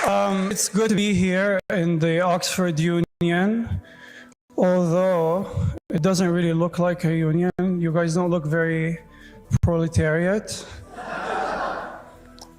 It's good to be here in the Oxford Union, although it doesn't really look like a union. You guys don't look very proletariat.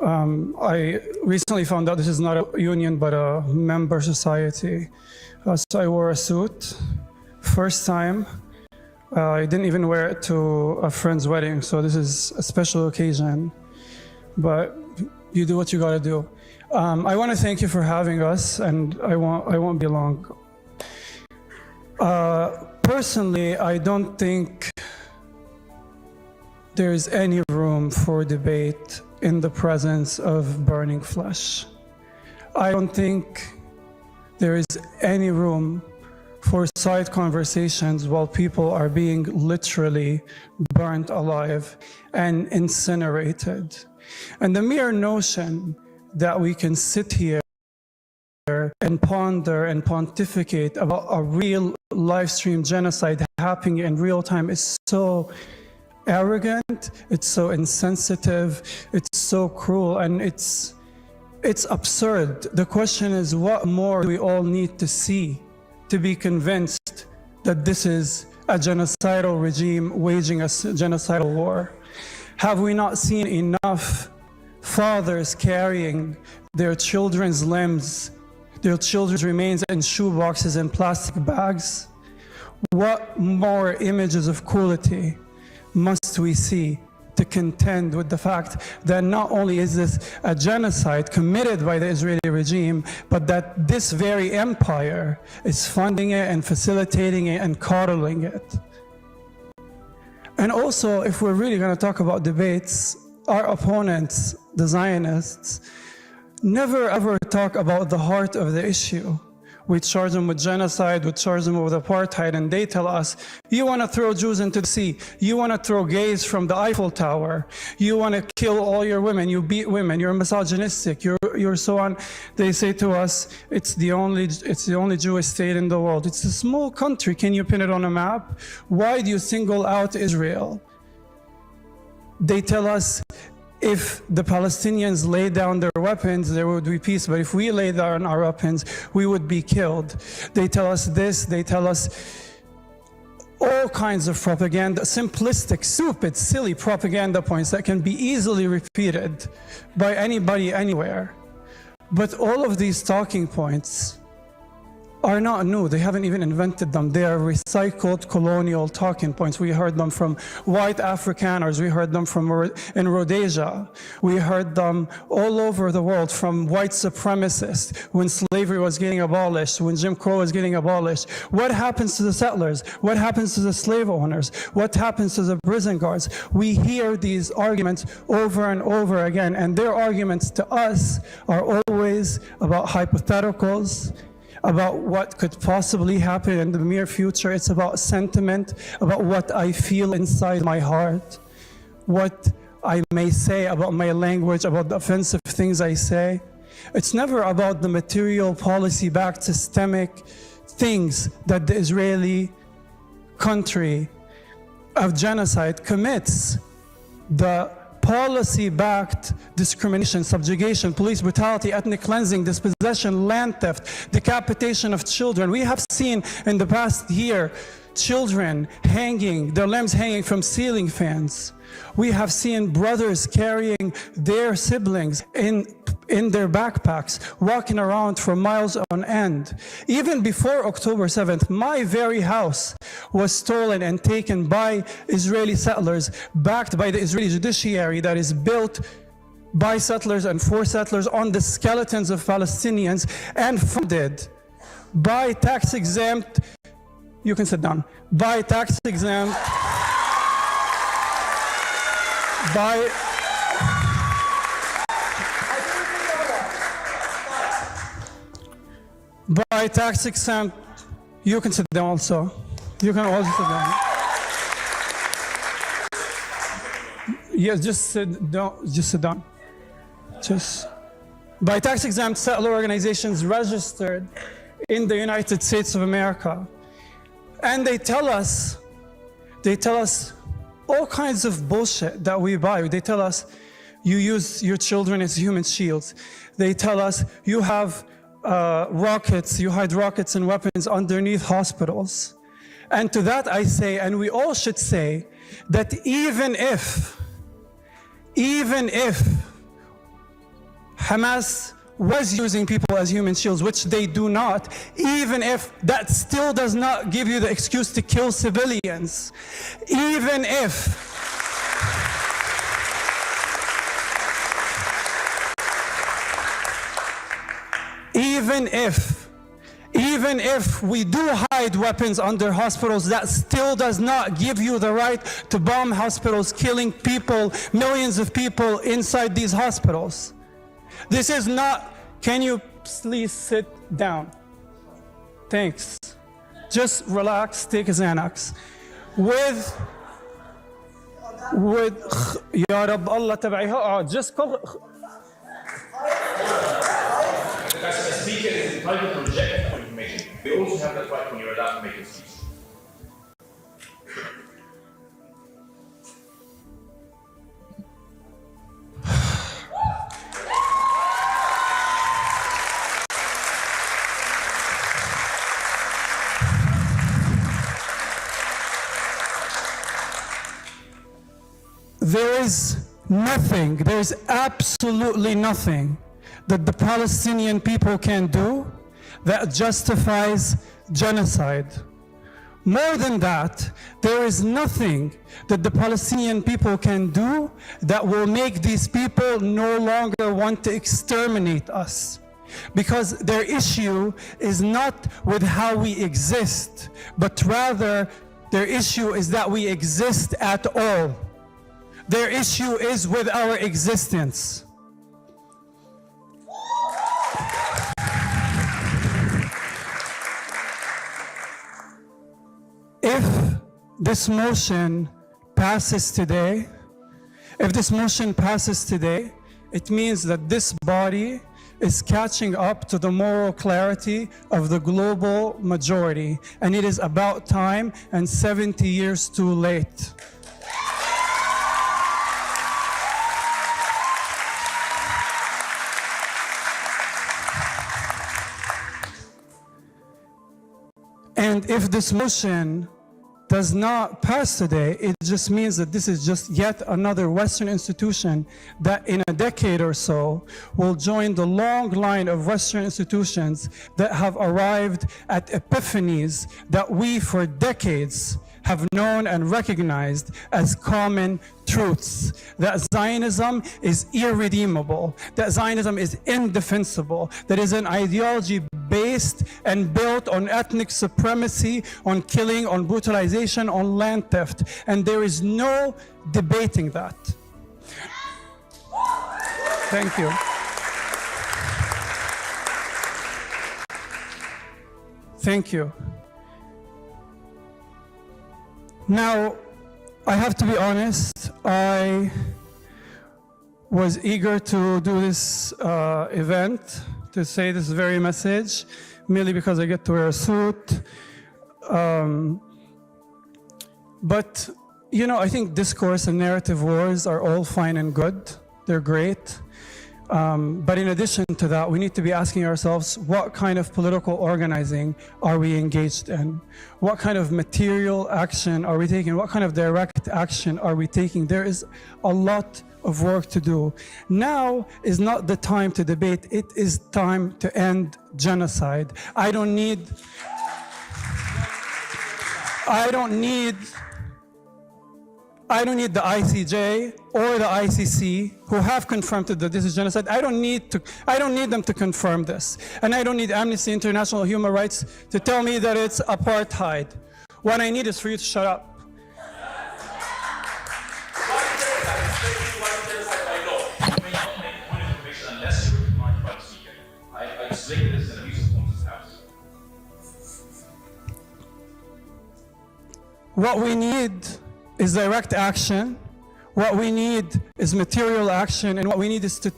I recently found out this is not a union, but a member society. So I wore a suit, first time. I didn't even wear it to a friend's wedding, so this is a special occasion. But you do what you gotta do. I want to thank you for having us, and I won't be long. Personally, I don't think there's any room for debate in the presence of burning flesh. I don't think there is any room for side conversations while people are being literally burnt alive and incinerated. And the mere notion that we can sit here and ponder and pontificate about a real live stream genocide happening in real time is so arrogant, it's so insensitive, it's so cruel, and it's absurd. The question is, what more do we all need to see to be convinced that this is a genocidal regime waging a genocidal war? Have we not seen enough fathers carrying their children's limbs, their children's remains in shoeboxes and plastic bags? What more images of cruelty must we see to contend with the fact that not only is this a genocide committed by the Israeli regime, but that this very empire is funding it and facilitating it and coddling it? And also, if we're really going to talk about debates, our opponents, the Zionists, never ever talk about the heart of the issue. We charge them with genocide, we charge them with apartheid, and they tell us, you want to throw Jews into the sea, you want to throw gays from the Eiffel Tower, you want to kill all your women, you beat women, you're misogynistic, you're so on. They say to us, it's the only Jewish state in the world. It's a small country, can you pin it on a map? Why do you single out Israel? They tell us, if the Palestinians lay down their weapons, there would be peace, but if we lay down our weapons, we would be killed. They tell us this, they tell us all kinds of propaganda, simplistic, stupid, silly propaganda points that can be easily repeated by anybody, anywhere. But all of these talking points are not new. They haven't even invented them. They are recycled colonial talking points. We heard them from white Afrikaners. We heard them from in Rhodesia. We heard them all over the world from white supremacists when slavery was getting abolished, when Jim Crow was getting abolished. What happens to the settlers? What happens to the slave owners? What happens to the prison guards? We hear these arguments over and over again, and their arguments to us are always about hypotheticals, about what could possibly happen in the near future. It's about sentiment, about what I feel inside my heart, what I may say about my language, about the offensive things I say. It's never about the material policy-backed systemic things that the Israeli country of genocide commits. The policy-backed discrimination, subjugation, police brutality, ethnic cleansing, dispossession, land theft, decapitation of children. We have seen in the past year children hanging, their limbs hanging from ceiling fans. We have seen brothers carrying their siblings in their backpacks, walking around for miles on end. Even before October 7th, my very house was stolen and taken by Israeli settlers, backed by the Israeli judiciary that is built by settlers and for settlers on the skeletons of Palestinians and funded by tax-exempt, you can sit down, by tax-exempt, by tax-exempt, you can sit down also. You can also sit down. Yes, just sit down. Just sit down. Just by tax-exempt settler organizations registered in the United States of America, and they tell us all kinds of bullshit that we buy. They tell us, you use your children as human shields. They tell us you have rockets, you hide rockets and weapons underneath hospitals. And to that I say, and we all should say, that even if Hamas was using people as human shields, which they do not, even if that still does not give you the excuse to kill civilians, even if we do hide weapons under hospitals, that still does not give you the right to bomb hospitals, killing people, millions of people inside these hospitals. This is not, can you please sit down? Thanks. Just relax, take a Xanax. With Ya Rab Allah tabi'iha, just call. As a speaker is entitled to reject information. They also have that right when you're allowed to make a speech. There is nothing, there is absolutely nothing that the Palestinian people can do that justifies genocide. More than that, there is nothing that the Palestinian people can do that will make these people no longer want to exterminate us. Because their issue is not with how we exist, but rather their issue is that we exist at all. Their issue is with our existence. If this motion passes today, it means that this body is catching up to the moral clarity of the global majority, and it is about time and 70 years too late. And if this motion does not pass today, it just means that this is just yet another Western institution that in a decade or so will join the long line of Western institutions that have arrived at epiphanies that we for decades have known and recognized as common truths. That Zionism is irredeemable, that Zionism is indefensible, that is an ideology based and built on ethnic supremacy, on killing, on brutalization, on land theft, and there is no debating that. Thank you. Thank you. Now, I have to be honest, I was eager to do this event, to say this very message, merely because I get to wear a suit. But, you know, I think discourse and narrative wars are all fine and good. They're great. But in addition to that, we need to be asking ourselves, what kind of political organizing are we engaged in? What kind of material action are we taking? What kind of direct action are we taking? There is a lot of work to do. Now is not the time to debate. It is time to end genocide. I don't need the ICJ or the ICC, who have confirmed that this is genocide. I don't need them to confirm this. And I don't need Amnesty International Human Rights to tell me that it's apartheid. What I need is for you to shut up. What we need is direct action. What we need is material action, and what we need is to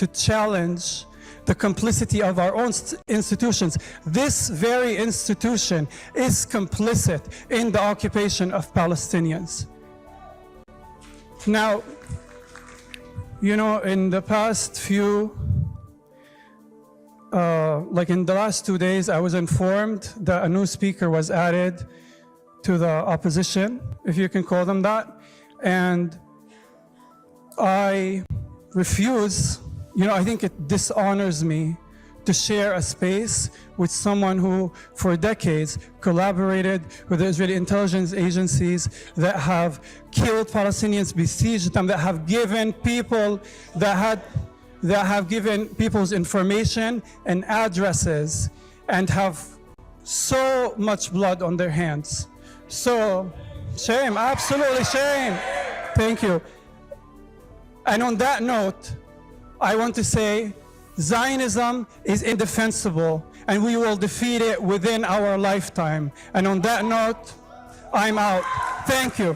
challenge the complicity of our own institutions. This very institution is complicit in the occupation of Palestinians. Now, You know, in the past few, like in the last 2 days, I was informed that a new speaker was added to the opposition, if you can call them that. And I refuse, you know, I think it dishonors me to share a space with someone who, for decades, collaborated with the Israeli intelligence agencies that have killed Palestinians, besieged them, that have given people, that have given people's information and addresses, and have so much blood on their hands. So, shame, absolutely shame. Thank you. And on that note, I want to say, Zionism is indefensible, and we will defeat it within our lifetime. And on that note, I'm out. Thank you.